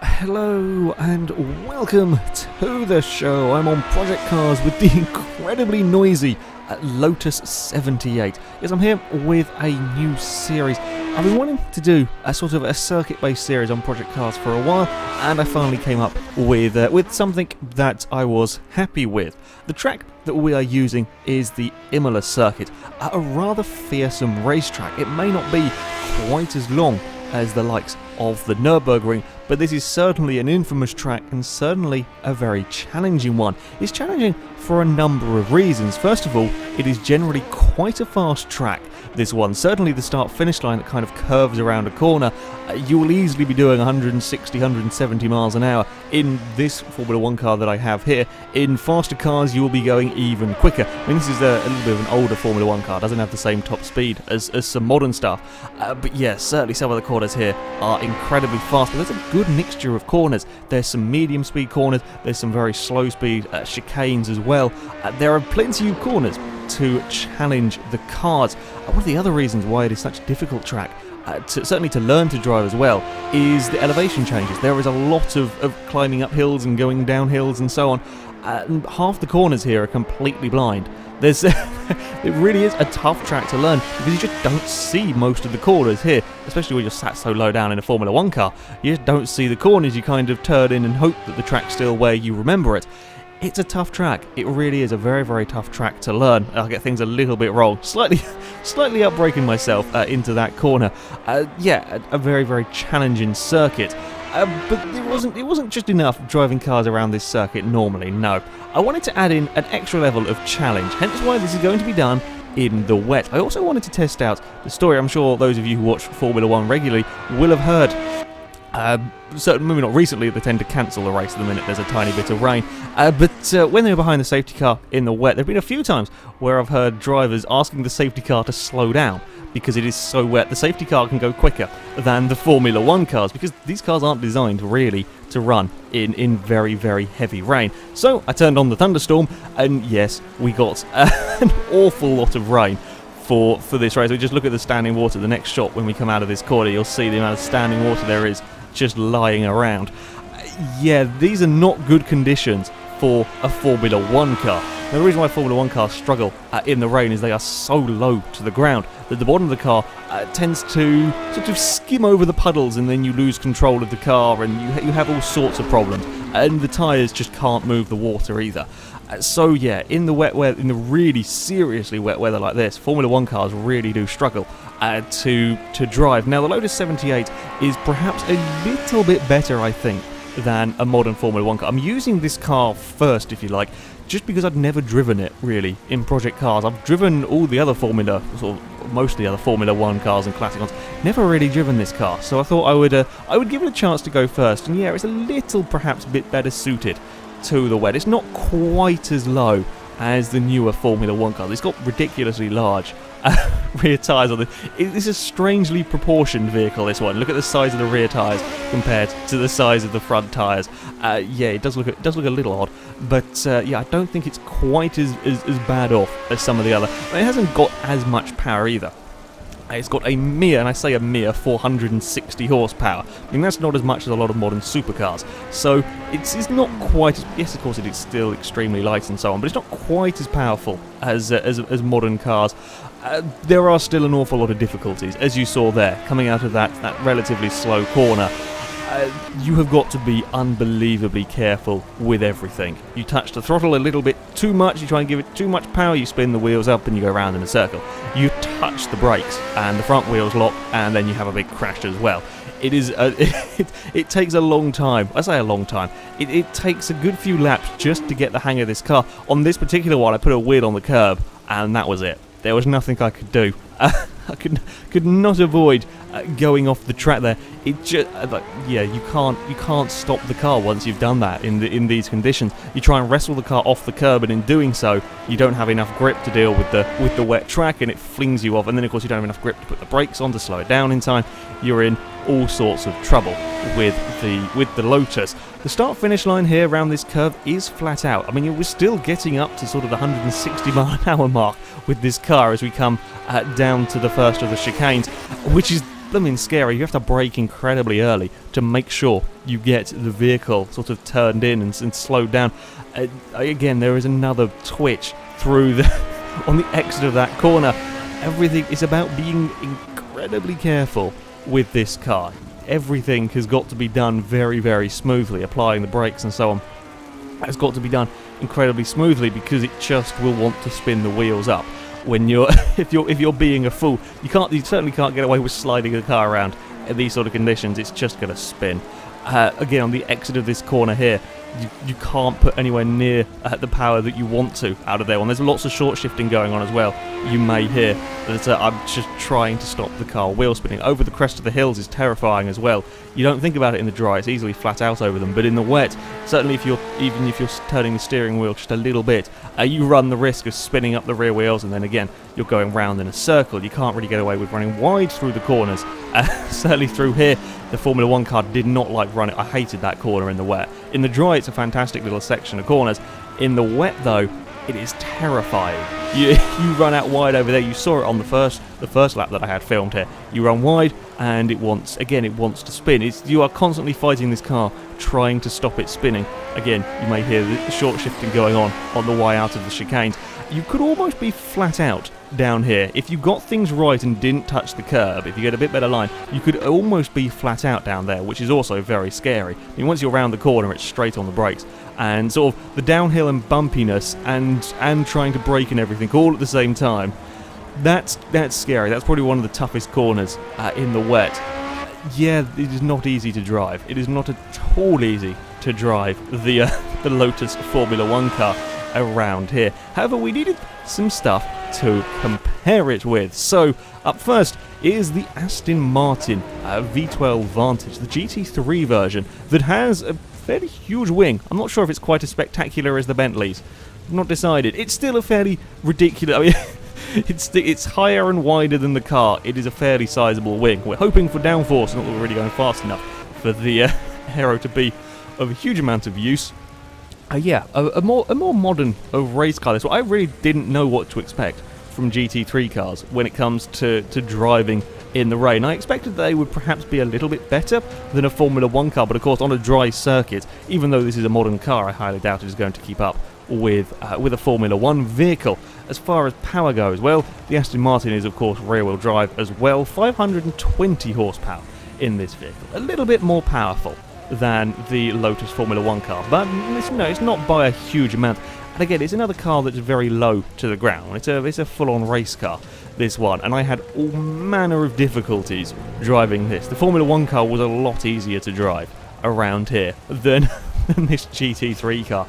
Hello and welcome to the show. I'm on Project Cars with the incredibly noisy Lotus 78. Yes, I'm here with a new series. I've been wanting to do a sort of a circuit-based series on Project Cars for a while, and I finally came up with something that I was happy with. The track that we are using is the Imola circuit, a rather fearsome racetrack. It may not be quite as long as the likes of the Nürburgring, but this is certainly an infamous track and certainly a very challenging one. It's challenging for a number of reasons. First of all, it is generally quite a fast track. This one, certainly the start-finish line that kind of curves around a corner, you will easily be doing 160, 170 miles an hour in this Formula 1 car that I have here. In faster cars, you will be going even quicker. I mean, this is a little bit of an older Formula 1 car, doesn't have the same top speed as some modern stuff. But yeah, certainly some of the corners here are incredibly fast, but there's a good mixture of corners. There's some medium speed corners, there's some very slow speed chicanes as well. There are plenty of corners to challenge the cars. One of the other reasons why it is such a difficult track, certainly to learn to drive as well, is the elevation changes. There is a lot of climbing up hills and going down hills and so on, and half the corners here are completely blind. There's it really is a tough track to learn because you just don't see most of the corners here, especially when you're sat so low down in a Formula 1 car. You just don't see the corners. You kind of turn in and hope that the track's still where you remember it. It's a tough track. It really is a very, very tough track to learn. I'll get things a little bit wrong. Slightly outbraking myself into that corner. Yeah, a very, very challenging circuit. But it wasn't just enough driving cars around this circuit normally, no. I wanted to add in an extra level of challenge, hence why this is going to be done in the wet. I also wanted to test out the story. I'm sure those of you who watch Formula 1 regularly will have heard. Maybe not recently, they tend to cancel the race the minute there's a tiny bit of rain. But when they were behind the safety car in the wet, there have been a few times where I've heard drivers asking the safety car to slow down because it is so wet. The safety car can go quicker than the Formula 1 cars because these cars aren't designed really to run in very, very heavy rain. So I turned on the thunderstorm, and yes, we got an awful lot of rain for this race. We just look at the standing water. The next shot, when we come out of this corner, you'll see the amount of standing water there is just lying around. Yeah, these are not good conditions for a Formula 1 car. Now, the reason why Formula 1 cars struggle in the rain is they are so low to the ground that the bottom of the car tends to sort of skim over the puddles, and then you lose control of the car and you have all sorts of problems. And the tyres just can't move the water either. So yeah, in the wet weather, in the really seriously wet weather like this, Formula 1 cars really do struggle to drive. Now, the Lotus 78 is perhaps a little bit better, I think, than a modern Formula 1 car. I'm using this car first, if you like, just because I'd never driven it, really, in Project Cars. I've driven all the other most of the other Formula 1 cars and classic ones. Never really driven this car, so I thought I would give it a chance to go first. And yeah, it's a little, perhaps, bit better suited to the wet. It's not quite as low as the newer Formula 1 cars. It's got ridiculously large rear tyres on this. It's a strangely proportioned vehicle, this one. Look at the size of the rear tyres compared to the size of the front tyres. Yeah, it does look a little odd, but yeah, I don't think it's quite as bad off as some of the other. It hasn't got as much power either. It's got a mere, and I say a mere, 460 horsepower. I mean, that's not as much as a lot of modern supercars. So it's not quite as, yes, of course it is still extremely light and so on, but it's not quite as powerful as modern cars. There are still an awful lot of difficulties, as you saw there, coming out of that relatively slow corner. You have got to be unbelievably careful with everything. You touch the throttle a little bit too much, you try and give it too much power, you spin the wheels up and you go around in a circle. You touch the brakes and the front wheels lock, and then you have a big crash as well. It is it takes a long time. I say a long time. It takes a good few laps just to get the hang of this car. On this particular one, I put a wheel on the curb, and that was it. There was nothing I could do. I could not avoid going off the track there. It just yeah, you can't stop the car once you've done that in these conditions. You try and wrestle the car off the curb, and in doing so, you don't have enough grip to deal with the wet track, and it flings you off. And then of course you don't have enough grip to put the brakes on to slow it down in time. You're in all sorts of trouble with the Lotus. The start-finish line here around this curve is flat out. I mean, we're still getting up to sort of the 160 mile an hour mark with this car as we come down to the first of the chicanes, which is blooming scary. You have to brake incredibly early to make sure you get the vehicle sort of turned in and slowed down. Again, there is another twitch through on the exit of that corner. Everything is about being incredibly careful with this car. Everything has got to be done very, very smoothly. Applying the brakes and so on has got to be done incredibly smoothly because it just will want to spin the wheels up. When you're if you're being a fool, you certainly can't get away with sliding the car around in these sort of conditions. It's just going to spin. Again, on the exit of this corner here, you can't put anywhere near the power that you want to out of there. And there's lots of short shifting going on as well. You may hear that I'm just trying to stop the car wheel spinning. Over the crest of the hills is terrifying as well. You don't think about it in the dry, it's easily flat out over them, but in the wet, certainly even if you're turning the steering wheel just a little bit, you run the risk of spinning up the rear wheels, and then again you're going round in a circle. You can't really get away with running wide through the corners. Certainly through here, the Formula 1 car did not like running. I hated that corner in the wet. In the dry, it's a fantastic little section of corners. In the wet, though, it is terrifying. You run out wide over there. You saw it on the first lap that I had filmed here. You run wide, and it wants to spin. You are constantly fighting this car, trying to stop it spinning. Again, you may hear the short shifting going on the way out of the chicanes. You could almost be flat out down here. If you got things right and didn't touch the curb, if you get a bit better line, you could almost be flat out down there, which is also very scary. I mean, once you're around the corner, it's straight on the brakes. And sort of the downhill and bumpiness and trying to brake and everything all at the same time, that's scary. That's probably one of the toughest corners in the wet. Yeah, it is not easy to drive. It is not at all easy to drive the Lotus Formula 1 car around here. However, we needed some stuff to compare it with. So up first is the Aston Martin V12 Vantage, the GT3 version that has a fairly huge wing. I'm not sure if it's quite as spectacular as the Bentleys. I've not decided. It's still a fairly ridiculous... I mean, it's higher and wider than the car. It is a fairly sizable wing. We're hoping for downforce, not that we're really going fast enough for the aero to be of a huge amount of use. Yeah, a more modern race car. This one, I really didn't know what to expect from GT3 cars when it comes to driving in the rain. I expected they would perhaps be a little bit better than a Formula 1 car, but of course on a dry circuit, even though this is a modern car, I highly doubt it is going to keep up with a Formula 1 vehicle. As far as power goes, well, the Aston Martin is of course rear-wheel drive as well, 520 horsepower in this vehicle, a little bit more powerful than the Lotus Formula 1 car, but it's not by a huge amount. And again, it's another car that's very low to the ground. It's a full-on race car, this one, and I had all manner of difficulties driving this. The Formula 1 car was a lot easier to drive around here than this GT3 car.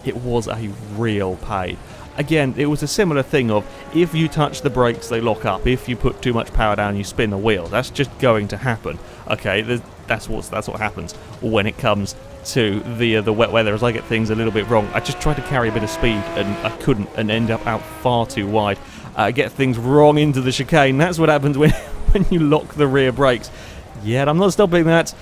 It was a real pain. Again, it was a similar thing of, if you touch the brakes, they lock up. If you put too much power down, you spin the wheel. That's just going to happen. Okay, that's what happens when it comes to the wet weather. As I get things a little bit wrong, I just tried to carry a bit of speed and I couldn't, and end up out far too wide. Get things wrong into the chicane. That's what happens when you lock the rear brakes. Yeah, I'm not stopping that.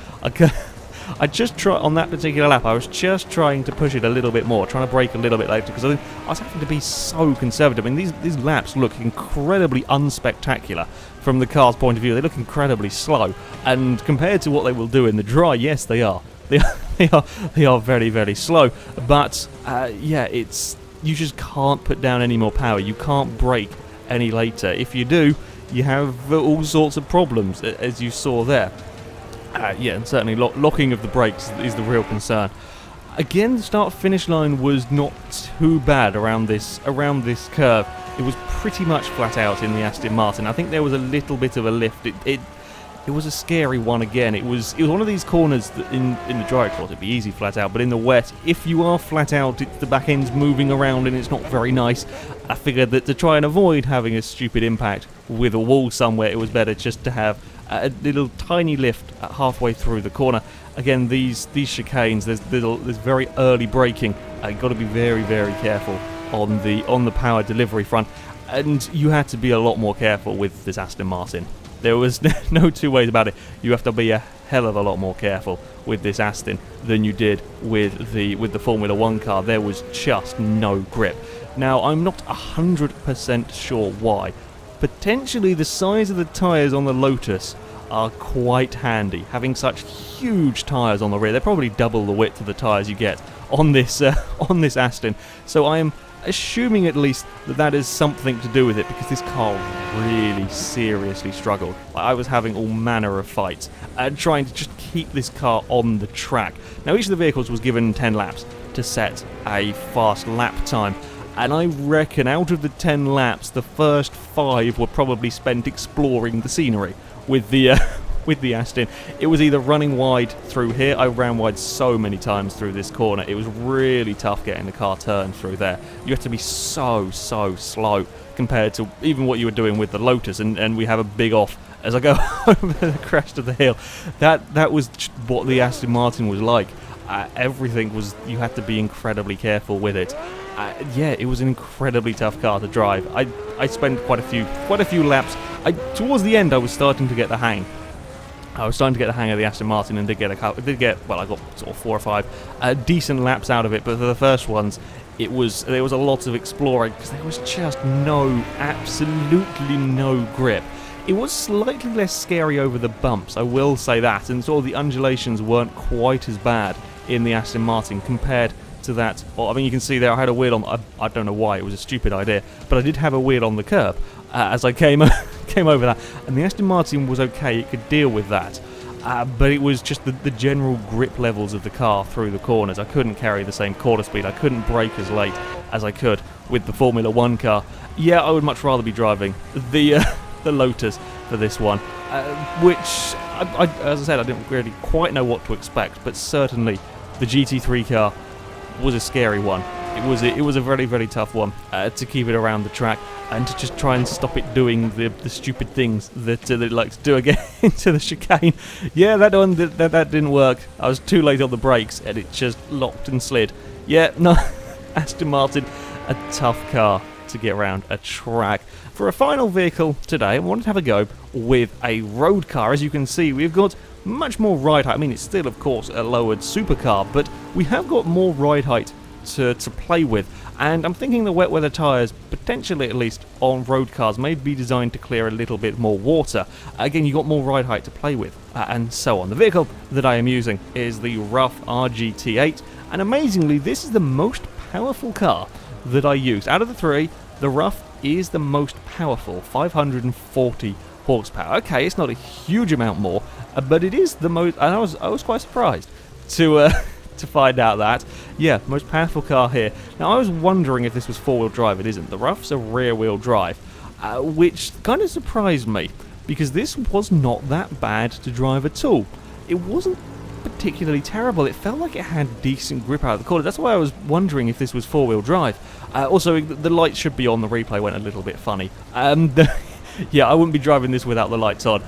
I just tried on that particular lap. I was just trying to push it a little bit more, trying to brake a little bit later, because I was having to be so conservative. I mean, these laps look incredibly unspectacular from the car's point of view. They look incredibly slow, and compared to what they will do in the dry, yes, they are. They are very, very slow. But yeah, you just can't put down any more power. You can't brake any later. If you do, you have all sorts of problems, as you saw there. Yeah, and certainly locking of the brakes is the real concern. Again, the start-finish line was not too bad around this curve. It was pretty much flat out in the Aston Martin. I think there was a little bit of a lift. It was a scary one again. It was one of these corners that in the dry, of course, it'd be easy flat out, but in the wet, if you are flat out, the back end's moving around and it's not very nice. I figured that to try and avoid having a stupid impact with a wall somewhere, it was better just to have a little tiny lift halfway through the corner. Again, these chicanes, there's very early braking. You've got to be very, very careful on the power delivery front, and you had to be a lot more careful with this Aston Martin. There was no two ways about it. You have to be a hell of a lot more careful with this Aston than you did with the Formula 1 car. There was just no grip. Now, I'm not 100% sure why. Potentially the size of the tyres on the Lotus are quite handy. Having such huge tyres on the rear, they're probably double the width of the tyres you get on this Aston. So I am assuming at least that is something to do with it, because this car really seriously struggled. I was having all manner of fights trying to just keep this car on the track. Now, each of the vehicles was given 10 laps to set a fast lap time. And I reckon out of the 10 laps, the first 5 were probably spent exploring the scenery with the Aston. It was either running wide through here. I ran wide so many times through this corner. It was really tough getting the car turned through there. You have to be so slow compared to even what you were doing with the Lotus. And we have a big off as I go over the crest of the hill. That was what the Aston Martin was like. Everything was, you had to be incredibly careful with it. Yeah, it was an incredibly tough car to drive. I spent quite a few laps. Towards the end, I was starting to get the hang. I was starting to get the hang of the Aston Martin, and I got sort of 4 or 5 decent laps out of it. But for the first ones, there was a lot of exploring, because there was just absolutely no grip. It was slightly less scary over the bumps, I will say that, and sort of the undulations weren't quite as bad in the Aston Martin compared to that. Well, I mean, you can see there I had a wheel on. I don't know why, it was a stupid idea, but I did have a wheel on the curb as I came over that, and the Aston Martin was okay. It could deal with that, but it was just the general grip levels of the car through the corners. I couldn't carry the same quarter speed. I couldn't brake as late as I could with the Formula 1 car. Yeah, I would much rather be driving the Lotus for this one, which, as I said, I didn't really quite know what to expect, but certainly the GT3 car was a scary one. It was a very, very tough one to keep it around the track and to just try and stop it doing the stupid things that it likes to do again into the chicane. Yeah, that one that didn't work. I was too late on the brakes and it just locked and slid. Yeah, no, Aston Martin, a tough car to get around a track. For a final vehicle today, I wanted to have a go with a road car. As you can see, we've got much more ride height. I mean, it's still, of course, a lowered supercar, but we have got more ride height to play with. And I'm thinking the wet weather tyres, potentially at least on road cars, may be designed to clear a little bit more water. Again, you've got more ride height to play with, and so on. The vehicle that I am using is the Rough RGT8, and amazingly, this is the most powerful car that I used. Out of the 3, the Rough is the most powerful, 540 horsepower. Okay, it's not a huge amount more, but it is the most. And I was quite surprised to to find out that. Yeah, most powerful car here. Now, I was wondering if this was 4-wheel drive. It isn't. The Rough's a rear-wheel drive, which kind of surprised me, because this was not that bad to drive at all. It wasn't particularly terrible. It felt like it had decent grip out of the corner. That's why I was wondering if this was 4-wheel drive. Also, the lights should be on. The replay went a little bit funny. Yeah, I wouldn't be driving this without the lights on.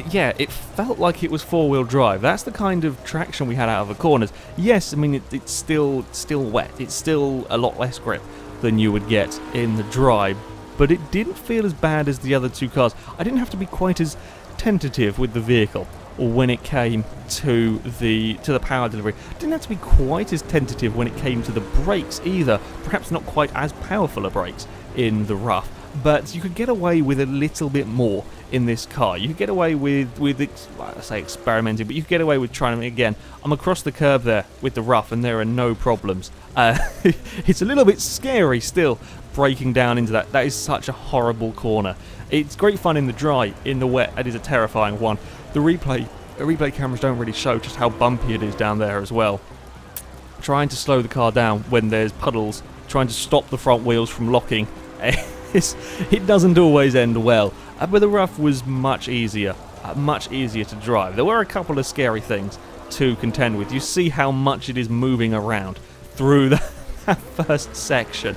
Yeah, it felt like it was 4-wheel drive. That's the kind of traction we had out of the corners. Yes, I mean, it's still wet. It's still a lot less grip than you would get in the dry, but it didn't feel as bad as the other 2 cars. I didn't have to be quite as tentative with the vehicle when it came to the power delivery. Didn't have to be quite as tentative when it came to the brakes either. Perhaps not quite as powerful a brakes in the Rough, but you could get away with a little bit more in this car. You could get away with I say experimenting, but you could get away with trying to, again, I'm across the curb there with the Rough and there are no problems. It's a little bit scary still braking down into that. That is such a horrible corner. It's great fun in the dry. In the wet, it is a terrifying one. The replay cameras don't really show just how bumpy it is down there as well. Trying to slow the car down when there's puddles, trying to stop the front wheels from locking, it doesn't always end well. But the Rough was much easier to drive. There were a couple of scary things to contend with. You see how much it is moving around through that first section.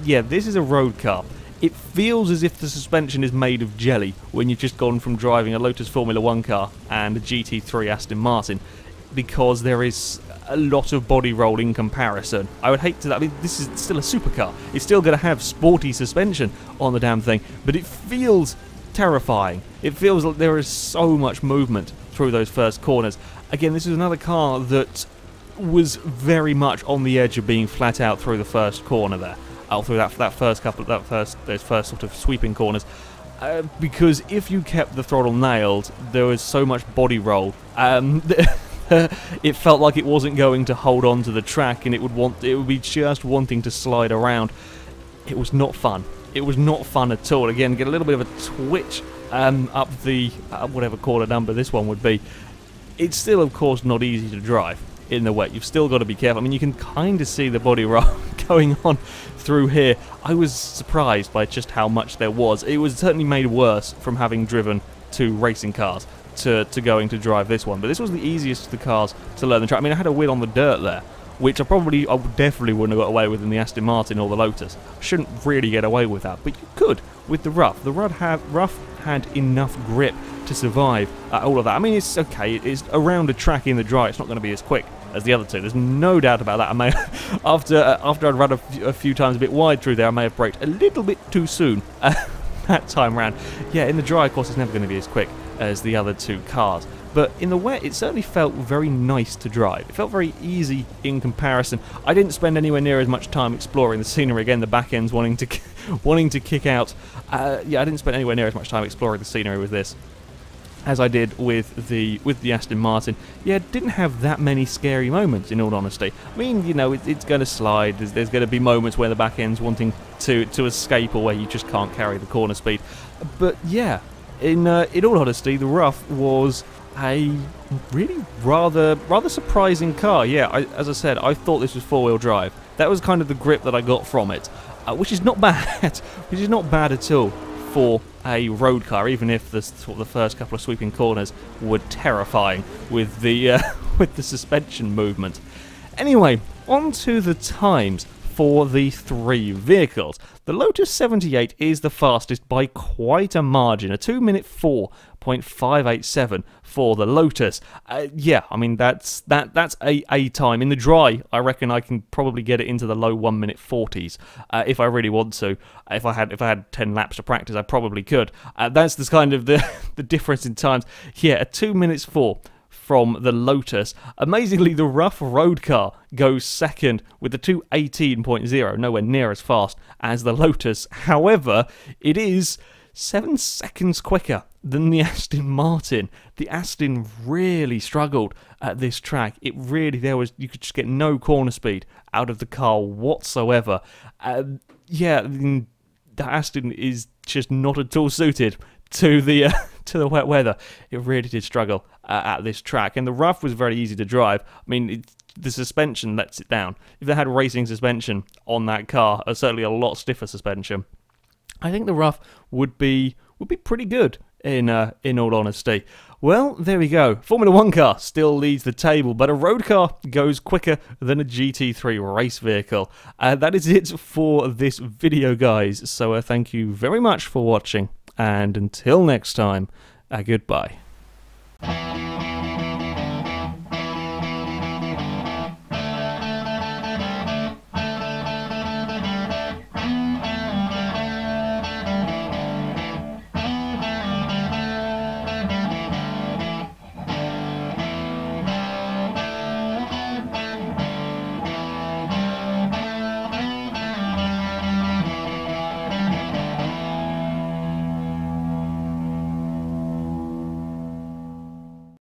Yeah, this is a road car. It feels as if the suspension is made of jelly when you've just gone from driving a Lotus Formula 1 car and a GT3 Aston Martin, because there is a lot of body roll in comparison. I would hate to. I mean, this is still a supercar. It's still going to have sporty suspension on the damn thing, but it feels terrifying. It feels like there is so much movement through those first corners. Again, this is another car that was very much on the edge of being flat out through the first corner there, through those first sort of sweeping corners. Because if you kept the throttle nailed, there was so much body roll. It felt like it wasn't going to hold on to the track, and it would be just wanting to slide around. It was not fun. It was not fun at all. Again, get a little bit of a twitch up the whatever corner number this one would be. It's still, of course, not easy to drive in the wet. You've still got to be careful. I mean, you can kind of see the body roll going on through here. I was surprised by just how much there was. It was certainly made worse from having driven two racing cars to going to drive this one. But this was the easiest of the cars to learn the track. I mean, I had a win on the dirt there, which I definitely wouldn't have got away with in the Aston Martin or the Lotus. I shouldn't really get away with that, but you could with the rough. The rough had enough grip to survive all of that. I mean, it's okay. It's around a track in the dry. It's not going to be as quick as the other two. There's no doubt about that. I may, after I'd run a few times a bit wide through there, I may have braked a little bit too soon that time round. Yeah, in the dry, of course, it's never going to be as quick as the other two cars. But in the wet, it certainly felt very nice to drive. It felt very easy in comparison. I didn't spend anywhere near as much time exploring the scenery. Again, the back end's wanting to kick out. Yeah, I didn't spend anywhere near as much time exploring the scenery with this as I did with the Aston Martin. Yeah, it didn't have that many scary moments, in all honesty. I mean, you know, it's going to slide. There's going to be moments where the back end's wanting to escape, or where you just can't carry the corner speed. But yeah, in all honesty, the rough was a really rather surprising car. Yeah, as I said, I thought this was four-wheel drive. That was kind of the grip that I got from it, which is not bad. Which is not bad at all for a road car, even if the first couple of sweeping corners were terrifying with the with the suspension movement. Anyway, on to the times for the three vehicles. The Lotus 78 is the fastest by quite a margin, a 2-minute 4.587 for the Lotus. Yeah, I mean that's a time in the dry. I reckon I can probably get it into the low 1-minute 40s if I really want to. If I had 10 laps to practice, I probably could. That's the kind of the difference in times. Yeah, a 2 minutes 4 from the Lotus. Amazingly, the rough road car goes second with the 2:18.0, nowhere near as fast as the Lotus. However, it is 7 seconds quicker than the Aston Martin. The Aston really struggled at this track. You could just get no corner speed out of the car whatsoever. Yeah, the Aston is just not at all suited to the wet weather. It really did struggle at this track, and the rough was very easy to drive. I mean, the suspension lets it down. If they had racing suspension on that car, or certainly a lot stiffer suspension, I think the rough would be pretty good in all honesty. Well, there we go. Formula 1 car still leads the table, but a road car goes quicker than a GT3 race vehicle. That is it for this video, guys. So thank you very much for watching, and until next time, goodbye.